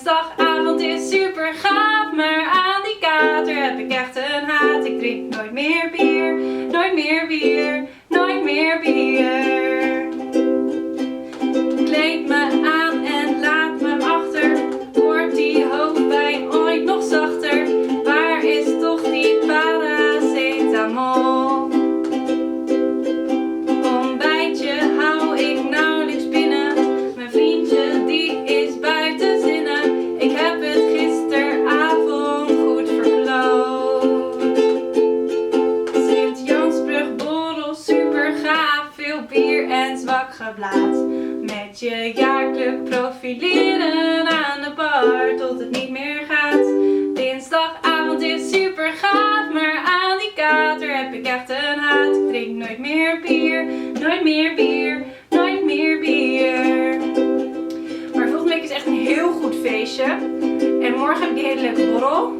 Dinsdagavond is super gaaf, maar aan die kater heb ik echt een haat. Ik drink nooit meer bier, nooit meer bier, nooit meer bier. Kleed me aan en laat me achter, wordt die hoofdpijn ooit nog zachter? Waar is toch die paracetamol? Ontbijtje hou ik nauwelijks binnen, mijn vriendje die is buiten zinnen. Ik heb het gisteravond goed verkloot. Sint-Jansbrug borrel super gaaf, veel bier en zwak geblaat. Met je jaarclub profileren aan de bar tot het niet meer gaat. Dinsdagavond is super gaaf, maar aan die kater heb ik echt een haat. Ik drink nooit meer bier, nooit meer bier, nooit meer bier. Maar volgende week is echt een heel goed feestje. En morgen heb ik die hele leuke borrel.